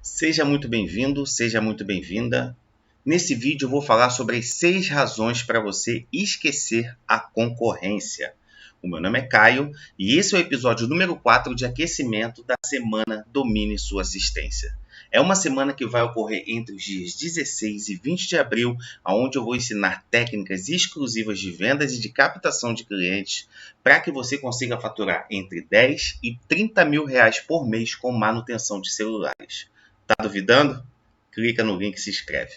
Seja muito bem-vindo, seja muito bem-vinda. Nesse vídeo eu vou falar sobre as 6 razões para você esquecer a concorrência. O meu nome é Caio e esse é o episódio número 4 de aquecimento da semana Domine Sua Assistência. É uma semana que vai ocorrer entre os dias 16 e 20 de abril, onde eu vou ensinar técnicas exclusivas de vendas e de captação de clientes para que você consiga faturar entre 10 e 30 mil reais por mês com manutenção de celulares. Tá duvidando? Clica no link e se inscreve.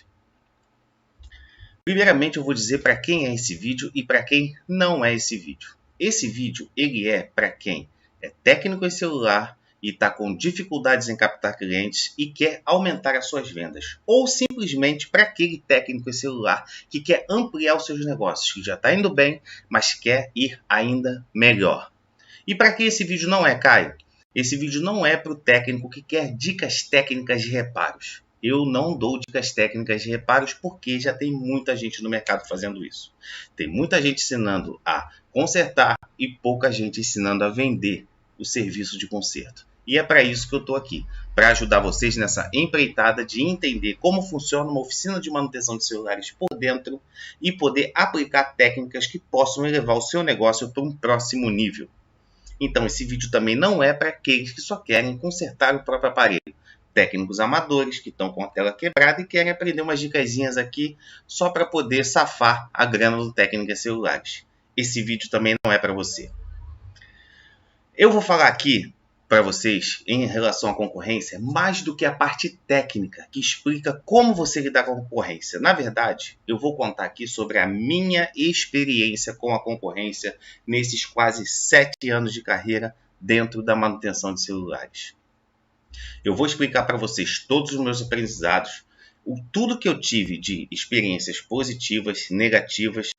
Primeiramente eu vou dizer para quem é esse vídeo e para quem não é esse vídeo. Esse vídeo ele é para quem é técnico em celular e está com dificuldades em captar clientes e quer aumentar as suas vendas. Ou simplesmente para aquele técnico em celular que quer ampliar os seus negócios, que já está indo bem, mas quer ir ainda melhor. E para que esse vídeo não é, Caio? Esse vídeo não é para o técnico que quer dicas técnicas de reparos. Eu não dou dicas técnicas de reparos porque já tem muita gente no mercado fazendo isso. Tem muita gente ensinando a consertar e pouca gente ensinando a vender o serviço de conserto. E é para isso que eu estou aqui, para ajudar vocês nessa empreitada de entender como funciona uma oficina de manutenção de celulares por dentro e poder aplicar técnicas que possam elevar o seu negócio para um próximo nível. Então, esse vídeo também não é para aqueles que só querem consertar o próprio aparelho. Técnicos amadores que estão com a tela quebrada e querem aprender umas dicasinhas aqui só para poder safar a grana do técnico em celulares. Esse vídeo também não é para você. Eu vou falar aqui para vocês em relação à concorrência mais do que a parte técnica que explica como você lidar com a concorrência. Na verdade, eu vou contar aqui sobre a minha experiência com a concorrência nesses quase 7 anos de carreira dentro da manutenção de celulares. Eu vou explicar para vocês todos os meus aprendizados, tudo que eu tive de experiências positivas, negativas,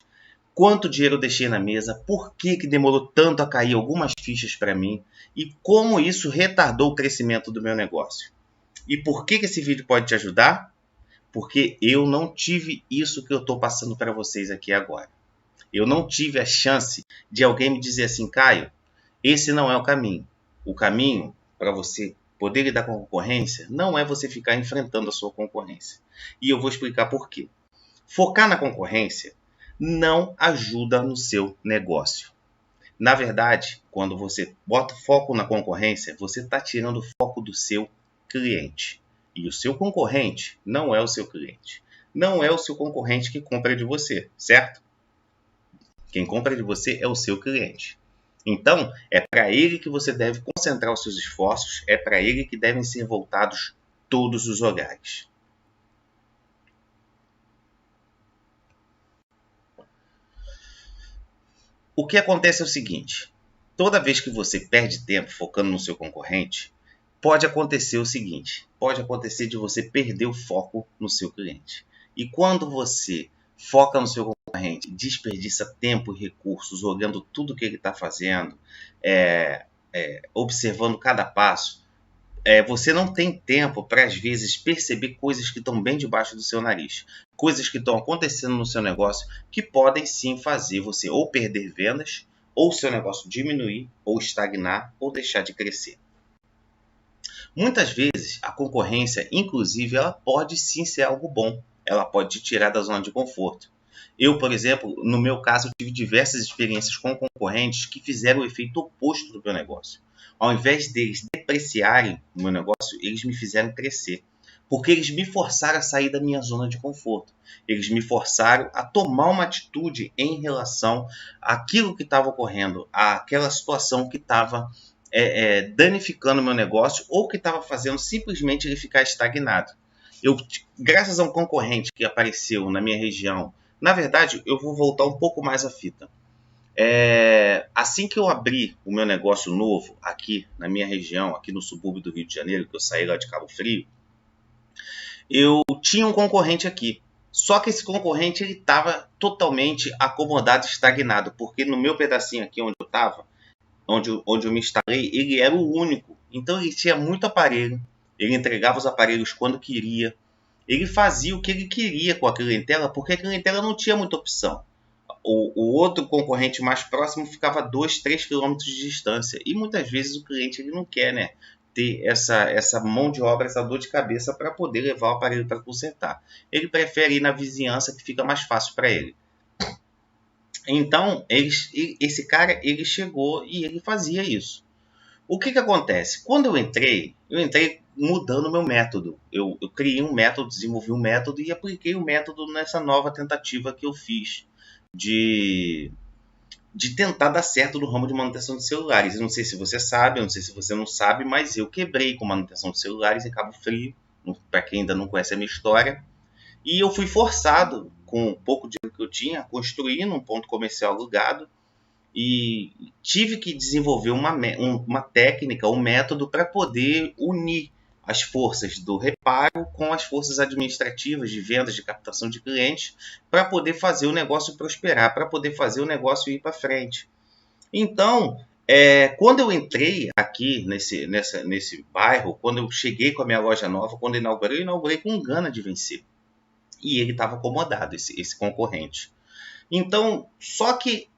quanto dinheiro eu deixei na mesa, por que demorou tanto a cair algumas fichas para mim e como isso retardou o crescimento do meu negócio. E por que esse vídeo pode te ajudar? Porque eu não tive isso que eu estou passando para vocês aqui agora. Eu não tive a chance de alguém me dizer assim, Caio, esse não é o caminho. O caminho para você poder lidar com a concorrência não é você ficar enfrentando a sua concorrência. E eu vou explicar por quê. Focar na concorrência não ajuda no seu negócio. Na verdade, quando você bota foco na concorrência, você está tirando o foco do seu cliente. E o seu concorrente não é o seu cliente. Não é o seu concorrente que compra de você, certo? Quem compra de você é o seu cliente. Então, é para ele que você deve concentrar os seus esforços, é para ele que devem ser voltados todos os olhares. O que acontece é o seguinte, toda vez que você perde tempo focando no seu concorrente, pode acontecer o seguinte, pode acontecer de você perder o foco no seu cliente. E quando você foca no seu concorrente, desperdiça tempo e recursos olhando tudo que ele está fazendo, observando cada passo, você não tem tempo para, às vezes, perceber coisas que estão bem debaixo do seu nariz. Coisas que estão acontecendo no seu negócio que podem sim fazer você ou perder vendas, ou seu negócio diminuir, ou estagnar, ou deixar de crescer. Muitas vezes, a concorrência, inclusive, ela pode sim ser algo bom. Ela pode te tirar da zona de conforto. Eu, por exemplo, no meu caso, tive diversas experiências com concorrentes que fizeram o efeito oposto do meu negócio. Ao invés deles depreciarem o meu negócio, eles me fizeram crescer. Porque eles me forçaram a sair da minha zona de conforto. Eles me forçaram a tomar uma atitude em relação àquilo que estava ocorrendo, àquela situação que estava danificando o meu negócio ou que estava fazendo simplesmente ele ficar estagnado. Graças a um concorrente que apareceu na minha região, na verdade, eu vou voltar um pouco mais a fita. Assim que eu abri o meu negócio novo aqui na minha região, aqui no subúrbio do Rio de Janeiro, que eu saí lá de Cabo Frio, eu tinha um concorrente aqui. Só que esse concorrente ele estava totalmente acomodado, estagnado, porque no meu pedacinho aqui onde eu estava, onde eu me instalei, ele era o único. Então ele tinha muito aparelho, ele entregava os aparelhos quando queria, ele fazia o que ele queria com a clientela, porque a clientela não tinha muita opção. O outro concorrente mais próximo ficava 2, 3 quilômetros de distância. E muitas vezes o cliente ele não quer, ter essa mão de obra, essa dor de cabeça para poder levar o aparelho para consertar. Ele prefere ir na vizinhança, que fica mais fácil para ele. Então, esse cara, ele chegou e ele fazia isso. O que acontece? Quando eu entrei mudando o meu método. Eu criei um método, desenvolvi um método e apliquei o método nessa nova tentativa que eu fiz de tentar dar certo no ramo de manutenção de celulares. Eu não sei se você sabe, eu não sei se você não sabe, mas eu quebrei com manutenção de celulares em Cabo Frio, para quem ainda não conhece a minha história. E eu fui forçado, com o pouco dinheiro que eu tinha, a construir num ponto comercial alugado. E tive que desenvolver uma técnica, um método para poder unir as forças do reparo com as forças administrativas de vendas, de captação de clientes, para poder fazer o negócio prosperar, para poder fazer o negócio ir para frente. Então, quando eu entrei aqui nesse bairro, quando eu cheguei com a minha loja nova, quando eu inaugurei com gana de vencer. E ele estava acomodado, esse concorrente. Então, só que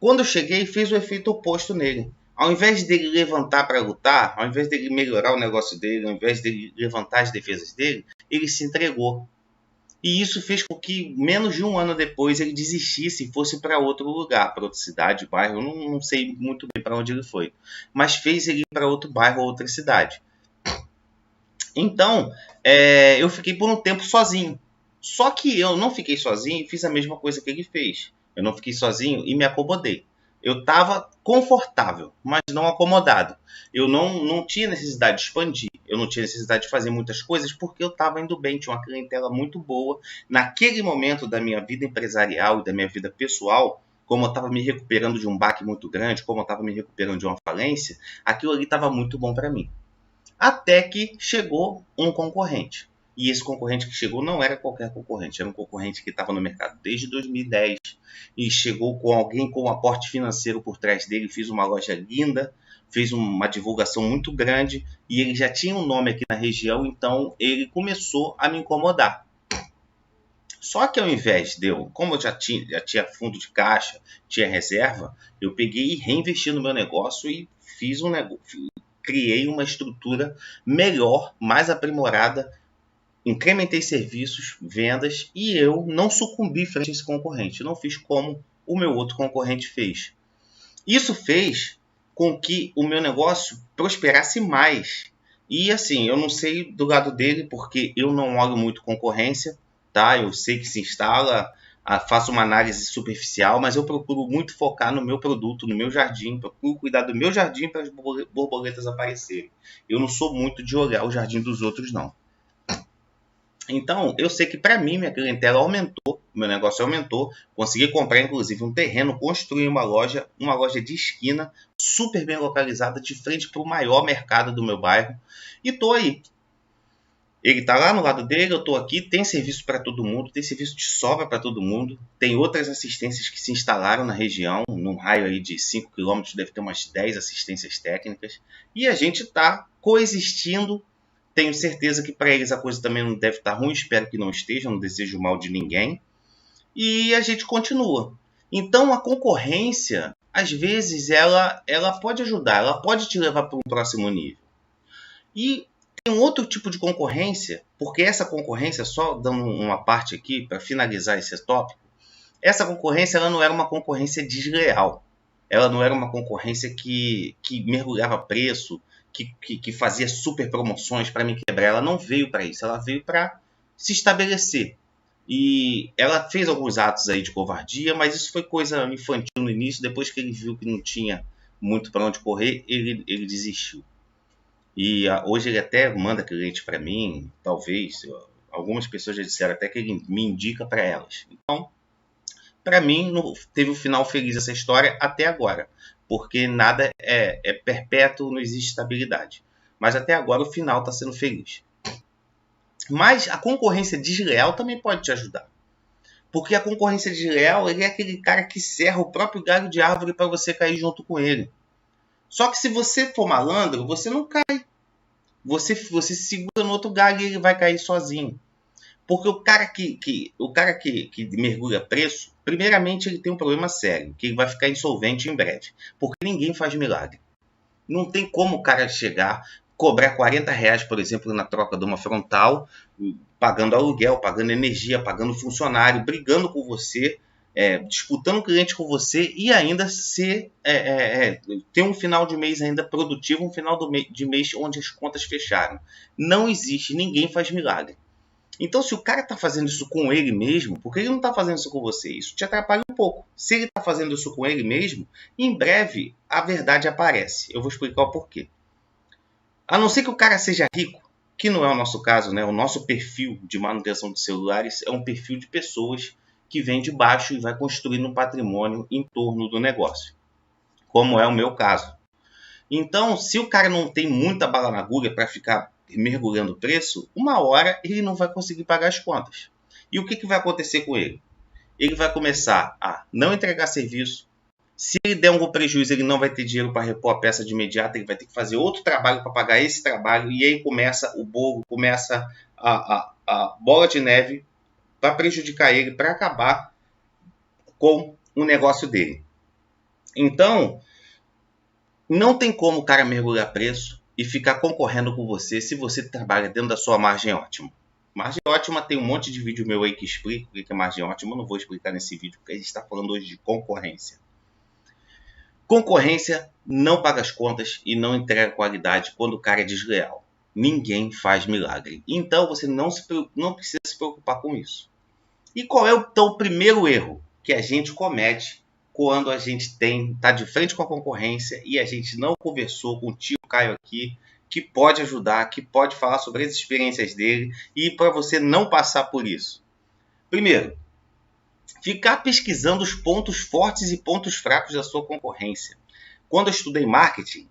quando eu cheguei, fez o efeito oposto nele. Ao invés dele levantar para lutar, ao invés dele melhorar o negócio dele, ao invés dele levantar as defesas dele, ele se entregou. E isso fez com que, menos de um ano depois, ele desistisse e fosse para outro lugar, para outra cidade, bairro. Eu não sei muito bem para onde ele foi. Mas fez ele ir para outro bairro ou outra cidade. Então, eu fiquei por um tempo sozinho. Só que eu não fiquei sozinho e fiz a mesma coisa que ele fez. Eu não fiquei sozinho e me acomodei. Eu estava confortável, mas não acomodado. Eu não tinha necessidade de expandir. Eu não tinha necessidade de fazer muitas coisas porque eu estava indo bem. Tinha uma clientela muito boa. Naquele momento da minha vida empresarial e da minha vida pessoal, como eu estava me recuperando de um baque muito grande, como eu estava me recuperando de uma falência, aquilo ali estava muito bom para mim. Até que chegou um concorrente. E esse concorrente que chegou não era qualquer concorrente, era um concorrente que estava no mercado desde 2010 e chegou com alguém com um aporte financeiro por trás dele, fez uma loja linda, fez uma divulgação muito grande e ele já tinha um nome aqui na região, então ele começou a me incomodar. Só que ao invés de eu, como eu já tinha fundo de caixa, tinha reserva, eu peguei e reinvesti no meu negócio e fiz um negócio, criei uma estrutura melhor, mais aprimorada, incrementei serviços, vendas e eu não sucumbi frente a esse concorrente. Eu não fiz como o meu outro concorrente fez. Isso fez com que o meu negócio prosperasse mais. E assim, eu não sei do lado dele porque eu não olho muito concorrência, tá? Eu sei que se instala, faço uma análise superficial, mas eu procuro muito focar no meu produto, no meu jardim, procuro cuidar do meu jardim para as borboletas aparecerem. Eu não sou muito de olhar o jardim dos outros, não. Então, eu sei que para mim, minha clientela aumentou, meu negócio aumentou, consegui comprar inclusive um terreno, construir uma loja de esquina, super bem localizada, de frente para o maior mercado do meu bairro, e estou aí. Ele está lá no lado dele, eu estou aqui, tem serviço para todo mundo, tem serviço de sobra para todo mundo, tem outras assistências que se instalaram na região, num raio aí de 5 km, deve ter umas 10 assistências técnicas, e a gente está coexistindo. Tenho certeza que para eles a coisa também não deve estar ruim, espero que não esteja, não desejo mal de ninguém. E a gente continua. Então a concorrência, às vezes, ela pode ajudar, ela pode te levar para um próximo nível. E tem um outro tipo de concorrência, porque essa concorrência, só dando uma parte aqui para finalizar esse tópico, essa concorrência ela não era uma concorrência desleal. Ela não era uma concorrência que mergulhava preço, que fazia super promoções para me quebrar. Ela não veio para isso, ela veio para se estabelecer. E ela fez alguns atos aí de covardia, mas isso foi coisa infantil no início. Depois que ele viu que não tinha muito para onde correr, ele desistiu. E hoje ele até manda cliente para mim, talvez. Algumas pessoas já disseram até que ele me indica para elas. Então, para mim, teve um final feliz essa história até agora. Porque nada é perpétuo, não existe estabilidade. Mas até agora o final está sendo feliz. Mas a concorrência desleal também pode te ajudar. Porque a concorrência desleal ele é aquele cara que serra o próprio galho de árvore para você cair junto com ele. Só que se você for malandro, você não cai. Você se segura no outro galho e ele vai cair sozinho. Porque o cara que mergulha preço, primeiramente ele tem um problema sério, que ele vai ficar insolvente em breve. Porque ninguém faz milagre. Não tem como o cara chegar, cobrar R$ 40, por exemplo, na troca de uma frontal, pagando aluguel, pagando energia, pagando funcionário, brigando com você, disputando cliente com você e ainda ter um final de mês ainda produtivo, um final de mês onde as contas fecharam. Não existe, ninguém faz milagre. Então, se o cara está fazendo isso com ele mesmo, por que ele não está fazendo isso com você? Isso te atrapalha um pouco. Se ele está fazendo isso com ele mesmo, em breve a verdade aparece. Eu vou explicar o porquê. A não ser que o cara seja rico, que não é o nosso caso, né? O nosso perfil de manutenção de celulares é um perfil de pessoas que vem de baixo e vai construindo um patrimônio em torno do negócio, como é o meu caso. Então, se o cara não tem muita bala na agulha para ficar mergulhando o preço, uma hora ele não vai conseguir pagar as contas. E o que vai acontecer com ele? Ele vai começar a não entregar serviço. Se ele der algum prejuízo, ele não vai ter dinheiro para repor a peça de imediato, ele vai ter que fazer outro trabalho para pagar esse trabalho, e aí começa o bolo, começa a bola de neve para prejudicar ele, para acabar com o negócio dele. Então, não tem como o cara mergulhar preço e ficar concorrendo com você se você trabalha dentro da sua margem ótima. Margem ótima tem um monte de vídeo meu aí que explica o que é margem ótima. Eu não vou explicar nesse vídeo porque a gente está falando hoje de concorrência. Concorrência não paga as contas e não entrega qualidade quando o cara é desleal. Ninguém faz milagre. Então você não precisa se preocupar com isso. E qual é então o primeiro erro que a gente comete quando a gente está de frente com a concorrência e a gente não conversou com o tio Caio aqui, que pode ajudar, que pode falar sobre as experiências dele e para você não passar por isso? Primeiro, ficar pesquisando os pontos fortes e pontos fracos da sua concorrência. Quando eu estudei marketing,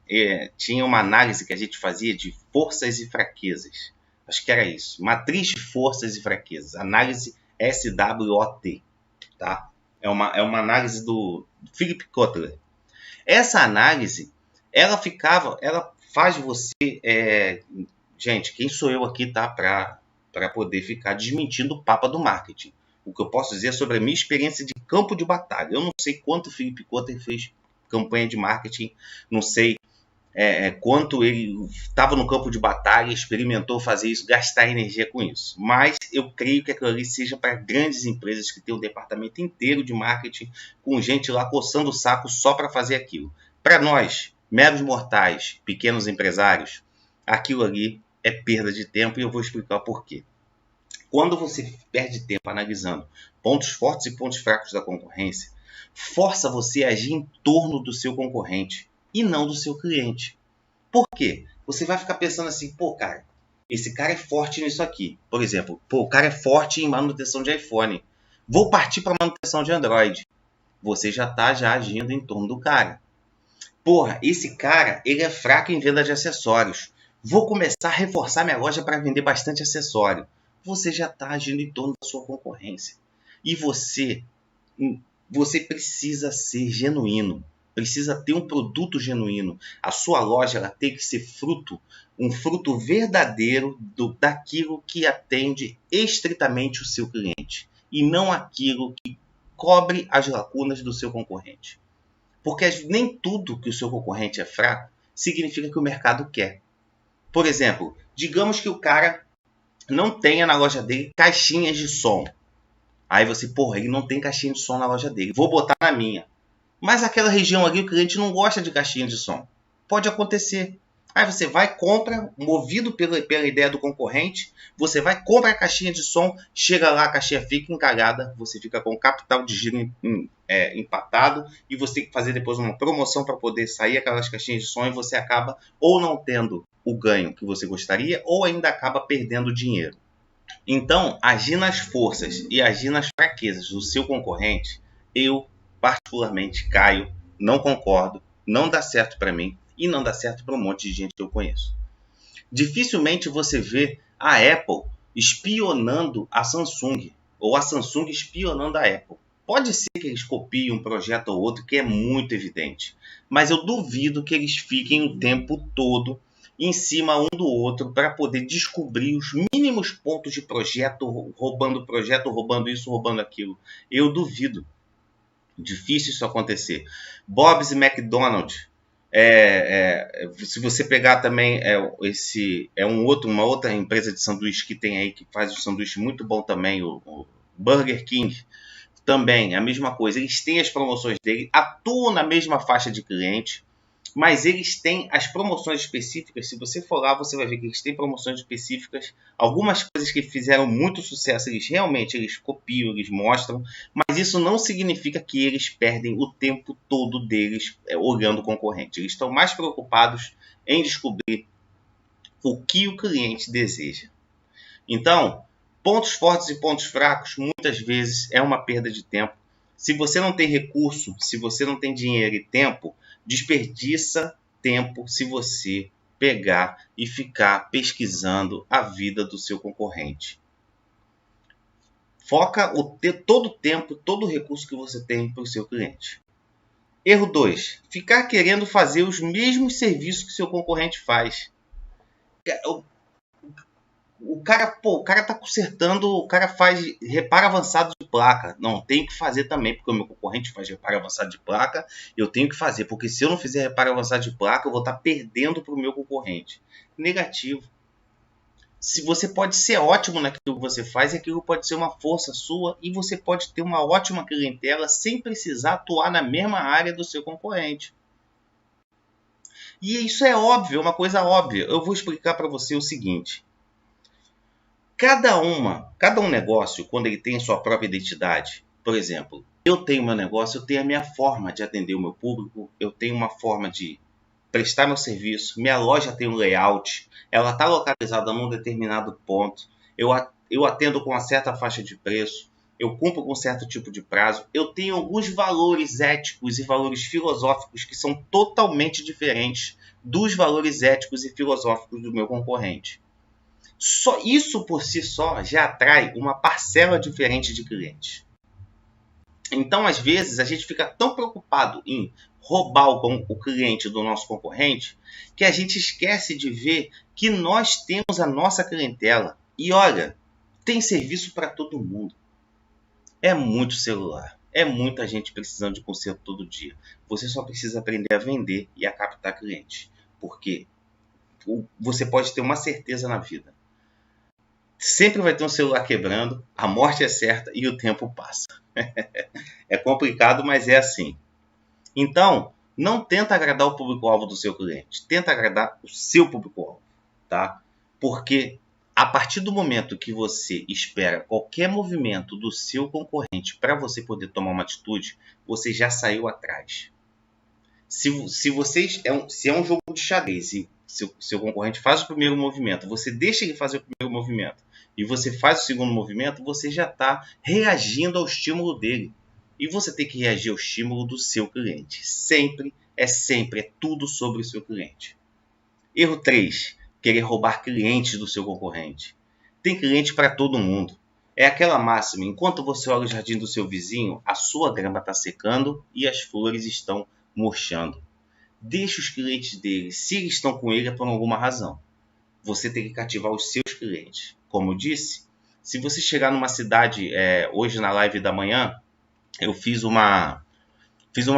tinha uma análise que a gente fazia de forças e fraquezas. Acho que era isso. Matriz de forças e fraquezas. Análise SWOT. Tá? É uma análise do Philip Kotler. Essa análise, ela faz você... gente, quem sou eu aqui, tá? Para poder ficar desmentindo o papa do marketing. O que eu posso dizer é sobre a minha experiência de campo de batalha. Eu não sei quanto o Philip Kotler fez campanha de marketing, não sei quanto ele estava no campo de batalha, experimentou fazer isso, gastar energia com isso. Mas eu creio que aquilo ali seja para grandes empresas que têm um departamento inteiro de marketing, com gente lá coçando o saco só para fazer aquilo. Para nós, meros mortais, pequenos empresários, aquilo ali é perda de tempo e eu vou explicar o porquê. Quando você perde tempo analisando pontos fortes e pontos fracos da concorrência, força você a agir em torno do seu concorrente e não do seu cliente. Por quê? Você vai ficar pensando assim, cara, esse cara é forte nisso aqui. Por exemplo, o cara é forte em manutenção de iPhone. Vou partir para manutenção de Android. Você já está agindo em torno do cara. Esse cara, ele é fraco em venda de acessórios. Vou começar a reforçar minha loja para vender bastante acessório. Você já está agindo em torno da sua concorrência. E você precisa ser genuíno. Precisa ter um produto genuíno. A sua loja ela tem que ser um fruto verdadeiro daquilo que atende estritamente o seu cliente. E não aquilo que cobre as lacunas do seu concorrente. Porque nem tudo que o seu concorrente é fraco significa que o mercado quer. Por exemplo, digamos que o cara não tenha na loja dele caixinhas de som. Aí você, ele não tem caixinha de som na loja dele. Vou botar na minha. Mas aquela região ali o cliente não gosta de caixinha de som. Pode acontecer. Aí você vai, compra, movido pela ideia do concorrente, você vai, compra a caixinha de som, chega lá, a caixinha fica encalhada, você fica com o capital de giro empatado e você tem que fazer depois uma promoção para poder sair aquelas caixinhas de som e você acaba ou não tendo o ganho que você gostaria ou ainda acaba perdendo dinheiro. Então, agir nas forças e agir nas fraquezas do seu concorrente, eu, particularmente, Caio, não concordo, não dá certo para mim e não dá certo para um monte de gente que eu conheço. Dificilmente você vê a Apple espionando a Samsung ou a Samsung espionando a Apple. Pode ser que eles copiem um projeto ou outro que é muito evidente, mas eu duvido que eles fiquem o tempo todo em cima um do outro para poder descobrir os mínimos pontos de projeto, roubando isso, roubando aquilo. Eu duvido. Difícil isso acontecer. Bob's e McDonald's Se você pegar também uma outra empresa de sanduíche que tem aí, que faz um sanduíche muito bom também, o Burger King, também a mesma coisa. Eles têm as promoções dele, atuam na mesma faixa de cliente, mas eles têm as promoções específicas. Se você for lá, você vai ver que eles têm promoções específicas. Algumas coisas que fizeram muito sucesso, eles copiam, eles mostram, mas isso não significa que eles perdem o tempo todo deles olhando o concorrente. Eles estão mais preocupados em descobrir o que o cliente deseja. Então, pontos fortes e pontos fracos, muitas vezes, é uma perda de tempo. Se você não tem recurso, se você não tem dinheiro e tempo, desperdiça tempo se você pegar e ficar pesquisando a vida do seu concorrente. Foca todo o tempo, todo o recurso que você tem para o seu cliente. Erro 2. Ficar querendo fazer os mesmos serviços que o seu concorrente faz. O cara tá consertando, o cara faz reparo avançado de placa. Não, tenho que fazer também, porque o meu concorrente faz reparo avançado de placa, eu tenho que fazer, porque se eu não fizer reparo avançado de placa, eu vou estar perdendo para o meu concorrente. Negativo. Se você pode ser ótimo naquilo que você faz, aquilo pode ser uma força sua e você pode ter uma ótima clientela sem precisar atuar na mesma área do seu concorrente. E isso é óbvio, é uma coisa óbvia. Eu vou explicar para você o seguinte. Cada um negócio, quando ele tem sua própria identidade, por exemplo, eu tenho meu negócio, eu tenho a minha forma de atender o meu público, eu tenho uma forma de prestar meu serviço, minha loja tem um layout, ela está localizada num determinado ponto, eu atendo com uma certa faixa de preço, eu cumpro com um certo tipo de prazo, eu tenho alguns valores éticos e valores filosóficos que são totalmente diferentes dos valores éticos e filosóficos do meu concorrente. Só isso por si só já atrai uma parcela diferente de clientes. Então, às vezes, a gente fica tão preocupado em roubar o cliente do nosso concorrente que a gente esquece de ver que nós temos a nossa clientela. E olha, tem serviço para todo mundo. É muito celular. É muita gente precisando de conserto todo dia. Você só precisa aprender a vender e a captar clientes. Porque você pode ter uma certeza na vida. Sempre vai ter um celular quebrando, a morte é certa e o tempo passa. É complicado, mas é assim. Então, não tenta agradar o público-alvo do seu cliente. Tenta agradar o seu público-alvo, tá? Porque a partir do momento que você espera qualquer movimento do seu concorrente para você poder tomar uma atitude, você já saiu atrás. Se é um jogo de xadrez e seu concorrente faz o primeiro movimento, você deixa ele fazer o primeiro movimento e você faz o segundo movimento, você já está reagindo ao estímulo dele. E você tem que reagir ao estímulo do seu cliente. Sempre, é tudo sobre o seu cliente. Erro 3. Querer roubar clientes do seu concorrente. Tem cliente para todo mundo. É aquela máxima, enquanto você olha o jardim do seu vizinho, a sua grama está secando e as flores estão murchando. Deixe os clientes dele, se eles estão com ele é por alguma razão. Você tem que cativar os seus clientes. Como eu disse, se você chegar numa cidade, hoje na live da manhã, eu fiz uma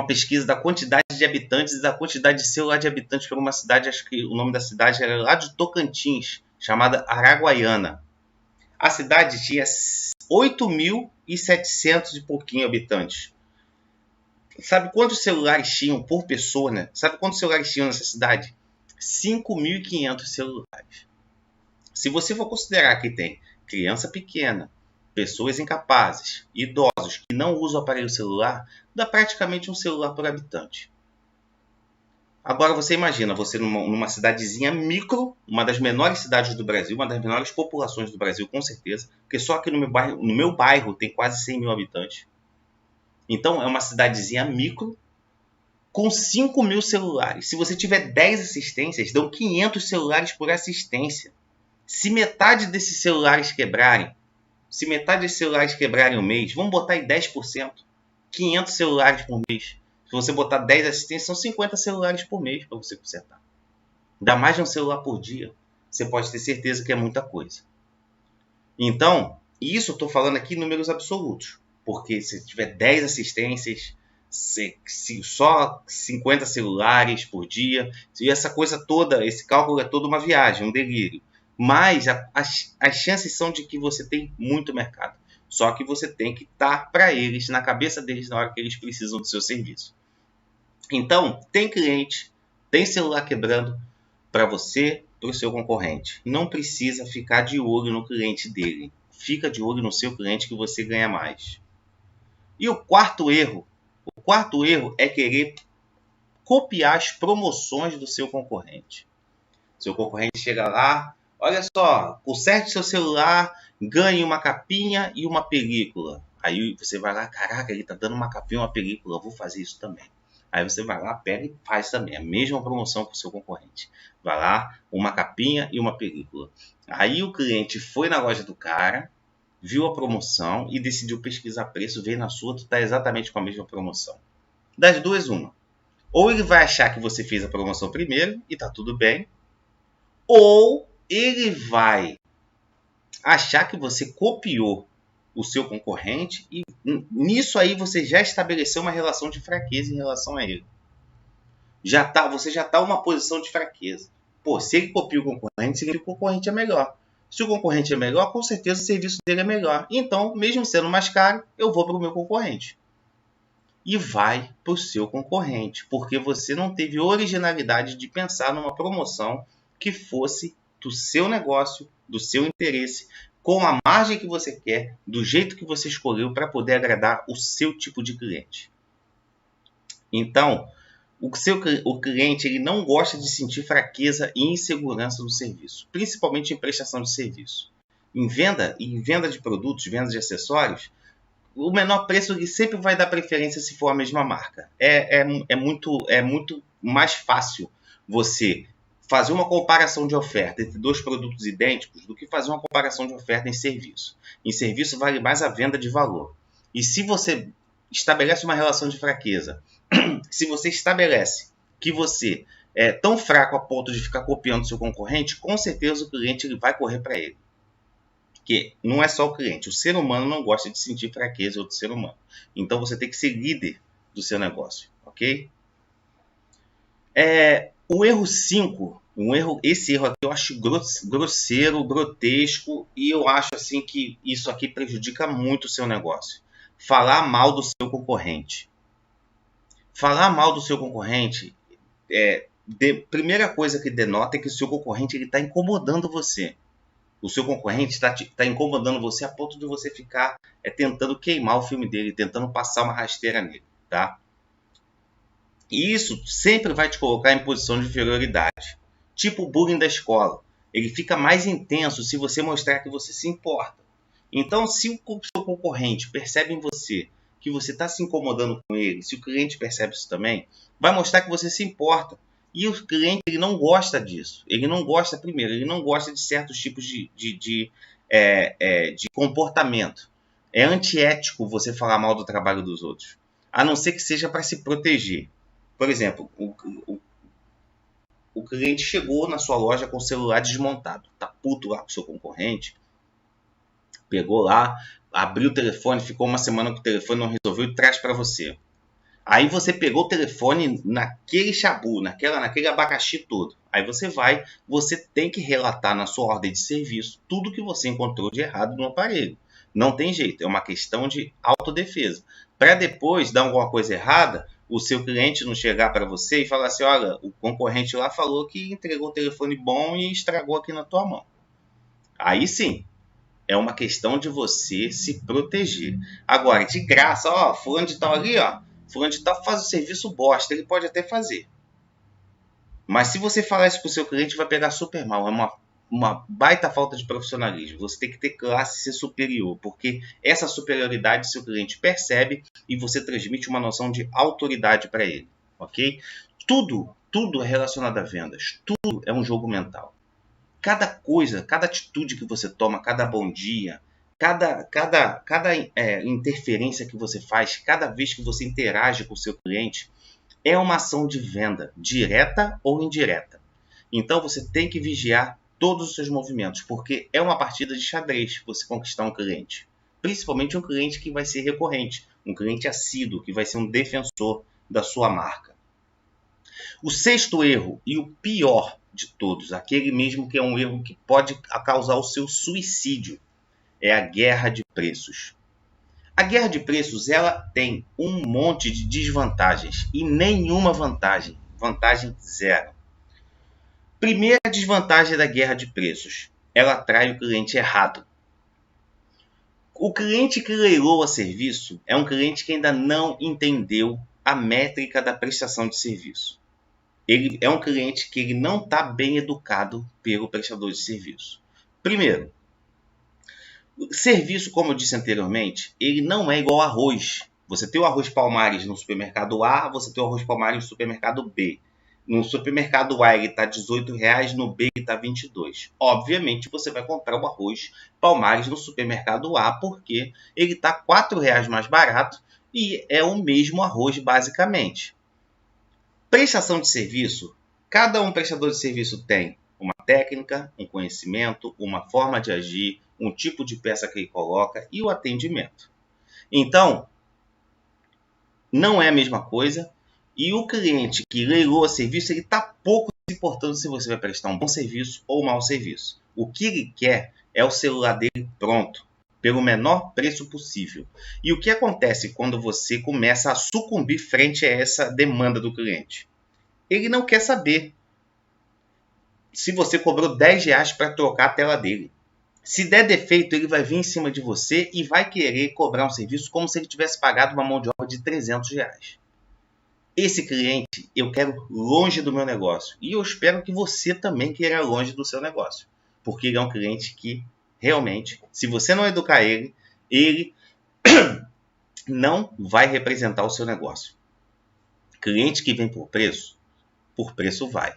pesquisa da quantidade de habitantes e da quantidade de celular de habitantes por uma cidade, acho que o nome da cidade era lá de Tocantins, chamada Araguaiana. A cidade tinha 8.700 e pouquinho habitantes. Sabe quantos celulares tinham por pessoa, né? Sabe quantos celulares tinham nessa cidade? 5.500 celulares. Se você for considerar que tem criança pequena, pessoas incapazes, idosos que não usam aparelho celular, dá praticamente um celular por habitante. Agora você imagina, você numa cidadezinha micro, uma das menores cidades do Brasil, uma das menores populações do Brasil, com certeza, porque só aqui no meu bairro tem quase 100 mil habitantes. Então é uma cidadezinha micro com 5.000 celulares. Se você tiver 10 assistências, dão 500 celulares por assistência. Se metade desses celulares quebrarem, um mês, vamos botar aí 10%, 500 celulares por mês. Se você botar 10 assistências, são 50 celulares por mês para você consertar. Dá mais de um celular por dia. Você pode ter certeza que é muita coisa. Então, isso eu estou falando aqui em números absolutos. Porque se tiver 10 assistências, só 50 celulares por dia, e essa coisa toda, esse cálculo é toda uma viagem, um delírio. Mas as chances são de que você tem muito mercado. Só que você tem que estar para eles, na cabeça deles, na hora que eles precisam do seu serviço. Então, tem cliente, tem celular quebrando para você, para o seu concorrente. Não precisa ficar de olho no cliente dele. Fica de olho no seu cliente que você ganha mais. E o quarto erro é querer copiar as promoções do seu concorrente. Seu concorrente chega lá, olha só, conserte seu celular, ganhe uma capinha e uma película. Aí você vai lá, caraca, ele está dando uma capinha e uma película, eu vou fazer isso também. Aí você vai lá, pega e faz também a mesma promoção que o seu concorrente. Vai lá, uma capinha e uma película. Aí o cliente foi na loja do cara, viu a promoção e decidiu pesquisar preço, veio na sua, tu está exatamente com a mesma promoção. Das duas, uma. Ou ele vai achar que você fez a promoção primeiro e tá tudo bem, ou ele vai achar que você copiou o seu concorrente e nisso aí você já estabeleceu uma relação de fraqueza em relação a ele. Você já está numa posição de fraqueza. Pô, se ele copia o concorrente, significa que o concorrente é melhor. Se o concorrente é melhor, com certeza o serviço dele é melhor. Então, mesmo sendo mais caro, eu vou para o meu concorrente. E vai para o seu concorrente, porque você não teve originalidade de pensar numa promoção que fosse do seu negócio, do seu interesse, com a margem que você quer, do jeito que você escolheu para poder agradar o seu tipo de cliente. Então, o cliente ele não gosta de sentir fraqueza e insegurança no serviço, principalmente em prestação de serviço. Em venda de produtos, venda de acessórios, o menor preço ele sempre vai dar preferência se for a mesma marca. É muito mais fácil você fazer uma comparação de oferta entre dois produtos idênticos do que fazer uma comparação de oferta em serviço. Em serviço vale mais a venda de valor. E se você estabelece uma relação de fraqueza, se você estabelece que você é tão fraco a ponto de ficar copiando seu concorrente, com certeza o cliente ele vai correr para ele. Porque não é só o cliente, o ser humano não gosta de sentir fraqueza do ser humano. Então você tem que ser líder do seu negócio, ok? O erro 5, esse erro aqui eu acho grosseiro, grotesco, e eu acho assim que isso aqui prejudica muito o seu negócio. Falar mal do seu concorrente. Falar mal do seu concorrente, primeira coisa que denota é que o seu concorrente está incomodando você. O seu concorrente está incomodando você a ponto de você ficar tentando queimar o filme dele, tentando passar uma rasteira nele, tá? E isso sempre vai te colocar em posição de inferioridade. Tipo o bullying da escola. Ele fica mais intenso se você mostrar que você se importa. Então, se o seu concorrente percebe em você que você está se incomodando com ele, se o cliente percebe isso também, vai mostrar que você se importa. E o cliente ele não gosta disso. Ele não gosta, primeiro, ele não gosta de certos tipos de comportamento. É antiético você falar mal do trabalho dos outros. A não ser que seja para se proteger. Por exemplo, o cliente chegou na sua loja com o celular desmontado. Tá puto lá com o seu concorrente. Pegou lá, abriu o telefone, ficou uma semana com o telefone, não resolveu e traz para você. Aí você pegou o telefone naquele chabu, naquele abacaxi todo. Aí você tem que relatar na sua ordem de serviço tudo que você encontrou de errado no aparelho. Não tem jeito, é uma questão de autodefesa. Para depois dar alguma coisa errada, o seu cliente não chegar para você e falar assim, olha, o concorrente lá falou que entregou o telefone bom e estragou aqui na tua mão. Aí sim, é uma questão de você se proteger. Agora, de graça, ó, fulano de tal ali, ó, fulano de tal faz o serviço bosta, ele pode até fazer. Mas se você falar isso para o seu cliente, vai pegar super mal. É uma baita falta de profissionalismo. Você tem que ter classe e ser superior, porque essa superioridade seu cliente percebe e você transmite uma noção de autoridade para ele, ok? Tudo é relacionado a vendas. Tudo é um jogo mental. Cada coisa, cada atitude que você toma, cada bom dia, cada interferência que você faz, cada vez que você interage com o seu cliente, é uma ação de venda, direta ou indireta. Então você tem que vigiar todos os seus movimentos, porque é uma partida de xadrez você conquistar um cliente. Principalmente um cliente que vai ser recorrente. um cliente assíduo, que vai ser um defensor da sua marca. O sexto erro, e o pior de todos, aquele mesmo que é um erro que pode causar o seu suicídio, é a guerra de preços. A guerra de preços, ela tem um monte de desvantagens e nenhuma vantagem. Vantagem zero. Primeira desvantagem da guerra de preços, ela atrai o cliente errado. O cliente que leiloa serviço é um cliente que ainda não entendeu a métrica da prestação de serviço. Ele é um cliente que ele não está bem educado pelo prestador de serviço. Primeiro, o serviço, como eu disse anteriormente, ele não é igual arroz. Você tem o arroz Palmares no supermercado A, você tem o arroz Palmares no supermercado B. No supermercado A ele está R$18, no B ele está R$22. Obviamente você vai comprar o arroz Palmares no supermercado A porque ele está R$4 mais barato e é o mesmo arroz basicamente. Prestação de serviço, cada prestador de serviço tem uma técnica, um conhecimento, uma forma de agir, um tipo de peça que ele coloca e o atendimento. Então, não é a mesma coisa. E o cliente que leiloa serviço, ele está pouco se importando se você vai prestar um bom serviço ou um mau serviço. O que ele quer é o celular dele pronto, pelo menor preço possível. E o que acontece quando você começa a sucumbir frente a essa demanda do cliente? Ele não quer saber se você cobrou R$10 para trocar a tela dele. Se der defeito, ele vai vir em cima de você e vai querer cobrar um serviço como se ele tivesse pagado uma mão de obra de R$300. Esse cliente eu quero longe do meu negócio. E eu espero que você também queira longe do seu negócio. Porque ele é um cliente que, realmente, se você não educar ele, ele não vai representar o seu negócio. Cliente que vem por preço vai.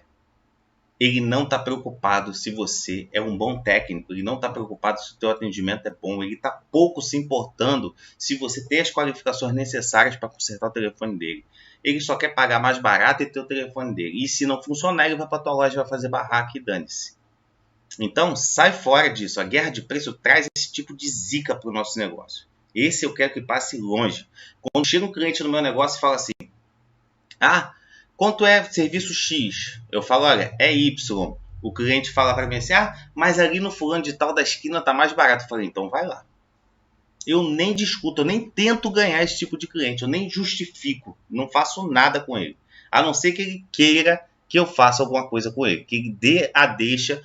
Ele não está preocupado se você é um bom técnico, ele não está preocupado se o seu atendimento é bom, ele está pouco se importando se você tem as qualificações necessárias para consertar o telefone dele. Ele só quer pagar mais barato e ter o telefone dele. E se não funcionar, ele vai para a tua loja e vai fazer barraca e dane-se. Então, sai fora disso. A guerra de preço traz esse tipo de zica para o nosso negócio. Esse eu quero que passe longe. Quando chega um cliente no meu negócio e fala assim, quanto é serviço X? Eu falo, olha, é Y. O cliente fala para mim assim, mas ali no fulano de tal da esquina tá mais barato. Eu falei, então vai lá. Eu nem discuto, eu nem tento ganhar esse tipo de cliente, eu nem justifico, não faço nada com ele. A não ser que ele queira que eu faça alguma coisa com ele, que ele dê a deixa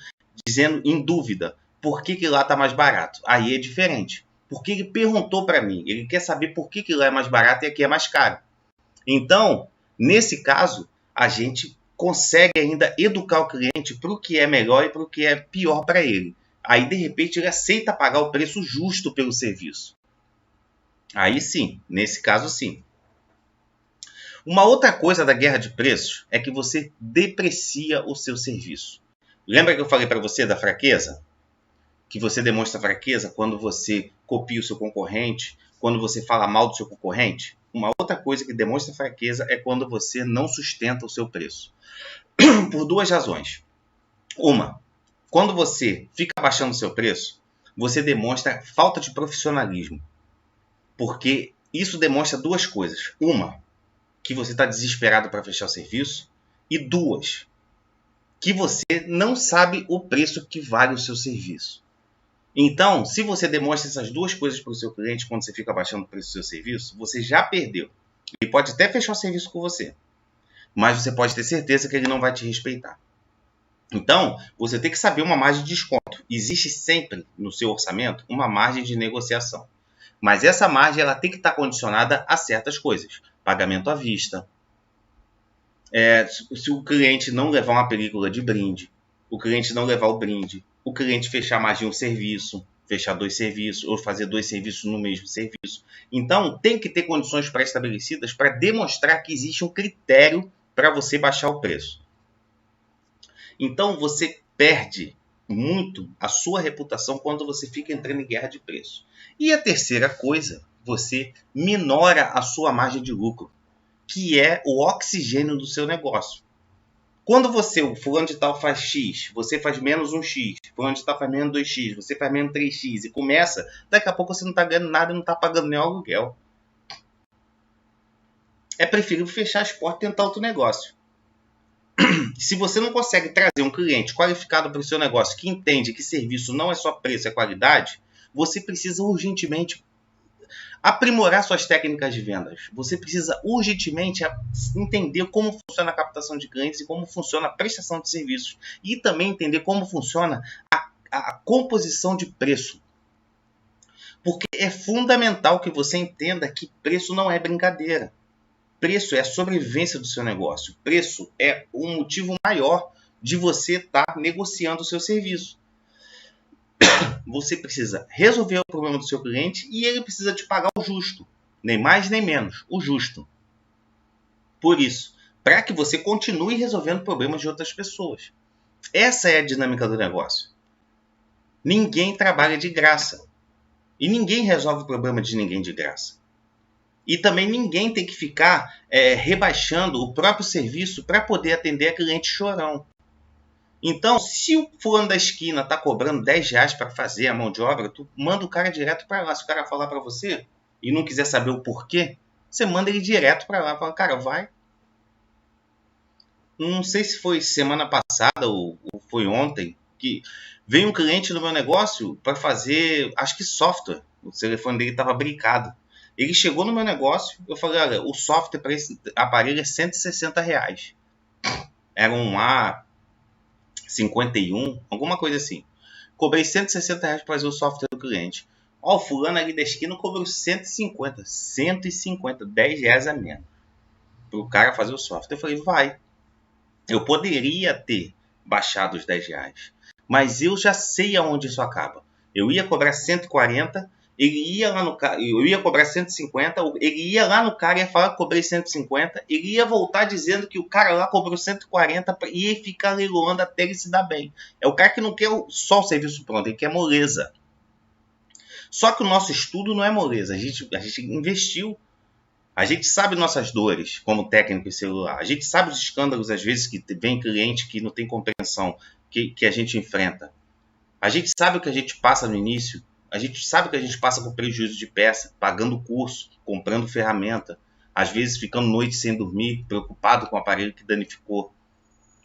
dizendo em dúvida por que lá tá mais barato. Aí é diferente. Porque ele perguntou para mim, ele quer saber por que lá é mais barato e aqui é mais caro. Então, nesse caso, a gente consegue ainda educar o cliente para o que é melhor e para o que é pior para ele. Aí, de repente, ele aceita pagar o preço justo pelo serviço. Aí sim, nesse caso sim. Uma outra coisa da guerra de preços é que você deprecia o seu serviço. Lembra que eu falei para você da fraqueza? Que você demonstra fraqueza quando você copia o seu concorrente, quando você fala mal do seu concorrente? Uma outra coisa que demonstra fraqueza é quando você não sustenta o seu preço. Por duas razões. Uma, quando você fica abaixando o seu preço, você demonstra falta de profissionalismo. Porque isso demonstra duas coisas. Uma, que você está desesperado para fechar o serviço. E duas, que você não sabe o preço que vale o seu serviço. Então, se você demonstra essas duas coisas para o seu cliente quando você fica abaixando o preço do seu serviço, você já perdeu. Ele pode até fechar o serviço com você, mas você pode ter certeza que ele não vai te respeitar. Então, você tem que saber uma margem de desconto. Existe sempre no seu orçamento uma margem de negociação. Mas essa margem ela tem que estar condicionada a certas coisas. Pagamento à vista. Se o cliente não levar uma película de brinde, o cliente não levar o brinde, o cliente fechar mais de um serviço, fechar 2 serviços, ou fazer 2 serviços no mesmo serviço. Então, tem que ter condições pré-estabelecidas para demonstrar que existe um critério para você baixar o preço. Então, você perde muito a sua reputação quando você fica entrando em guerra de preço. E a terceira coisa, você minora a sua margem de lucro, que é o oxigênio do seu negócio. Quando o fulano de tal faz X, você faz menos 1X, fulano de tal faz menos 2X, você faz menos 3X, e começa, daqui a pouco você não está ganhando nada e não está pagando nem o aluguel. é preferível fechar as portas e tentar outro negócio. Se você não consegue trazer um cliente qualificado para o seu negócio, que entende que serviço não é só preço, é qualidade, você precisa urgentemente aprimorar suas técnicas de vendas. Você precisa urgentemente entender como funciona a captação de clientes e como funciona a prestação de serviços. E também entender como funciona a composição de preço. Porque é fundamental que você entenda que preço não é brincadeira. Preço é a sobrevivência do seu negócio. Preço é o motivo maior de você estar negociando o seu serviço. Você precisa resolver o problema do seu cliente e ele precisa te pagar o justo. Nem mais nem menos, o justo. Por isso, para que você continue resolvendo problemas de outras pessoas. Essa é a dinâmica do negócio. Ninguém trabalha de graça. E ninguém resolve o problema de ninguém de graça. E também ninguém tem que ficar rebaixando o próprio serviço para poder atender a cliente chorão. Então, se o fulano da esquina está cobrando R$10 para fazer a mão de obra, tu manda o cara direto para lá. Se o cara falar para você e não quiser saber o porquê, você manda ele direto para lá. Fala, cara, vai. Não sei se foi semana passada ou foi ontem, que veio um cliente no meu negócio para fazer, acho que software. O telefone dele estava brincado. Ele chegou no meu negócio, eu falei, olha, o software para esse aparelho é R$160. Era um A51, alguma coisa assim. Cobrei R$160 para fazer o software do cliente. Ó, o fulano ali da esquina cobrou 150, R$10 a menos para o cara fazer o software. Eu falei, vai. Eu poderia ter baixado os R$10, mas eu já sei aonde isso acaba. Eu ia cobrar 140, ele ia lá no cara, eu ia cobrar 150, ele ia lá no cara e ia falar que cobrei 150, ele ia voltar dizendo que o cara lá cobrou 140 e ia ficar leiloando até ele se dar bem. É o cara que não quer só o serviço pronto, ele quer moleza. Só que o nosso estudo não é moleza, a gente investiu. A gente sabe nossas dores como técnico em celular. A gente sabe os escândalos, às vezes, que vem cliente que não tem compreensão, que a gente enfrenta. A gente sabe o que a gente passa no início. A gente sabe que a gente passa com prejuízo de peça, pagando curso, comprando ferramenta. Às vezes ficando noite sem dormir, preocupado com o aparelho que danificou.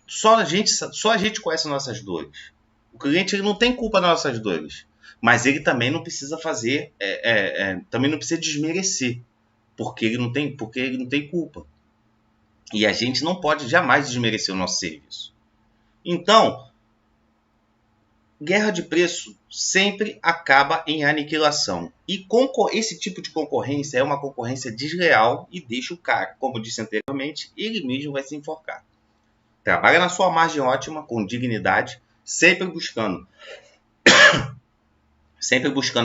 Só a gente conhece nossas dores. O cliente ele não tem culpa das nossas dores. Mas ele também não precisa fazer, também não precisa desmerecer. Porque ele não tem culpa. E a gente não pode jamais desmerecer o nosso serviço. Então, guerra de preço sempre acaba em aniquilação. E esse tipo de concorrência é uma concorrência desleal e deixa o cara, como eu disse anteriormente, ele mesmo vai se enforcar. Trabalha na sua margem ótima, com dignidade, sempre buscando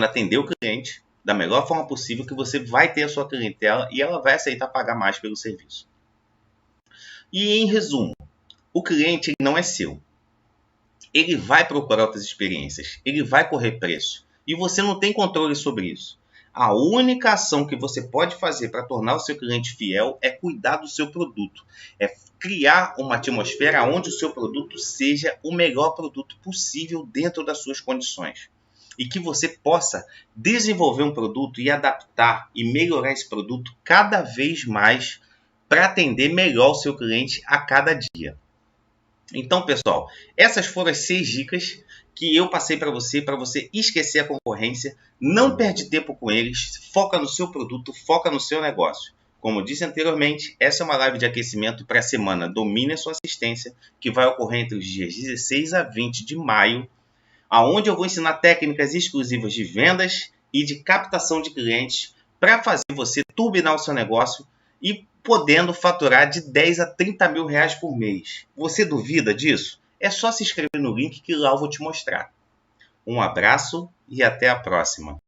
atender o cliente da melhor forma possível, que você vai ter a sua clientela e ela vai aceitar pagar mais pelo serviço. E em resumo, o cliente não é seu. Ele vai procurar outras experiências, ele vai correr preço e você não tem controle sobre isso. A única ação que você pode fazer para tornar o seu cliente fiel é cuidar do seu produto, é criar uma atmosfera onde o seu produto seja o melhor produto possível dentro das suas condições. E que você possa desenvolver um produto e adaptar e melhorar esse produto cada vez mais para atender melhor o seu cliente a cada dia. Então, pessoal, essas foram as 6 dicas que eu passei para você esquecer a concorrência. Não perde tempo com eles, foca no seu produto, foca no seu negócio. Como eu disse anteriormente, essa é uma live de aquecimento para a semana Domine a Sua Assistência, que vai ocorrer entre os dias 16 a 20 de maio, onde eu vou ensinar técnicas exclusivas de vendas e de captação de clientes para fazer você turbinar o seu negócio e podendo faturar de 10 a 30 mil reais por mês. Você duvida disso? É só se inscrever no link que lá eu vou te mostrar. Um abraço e até a próxima.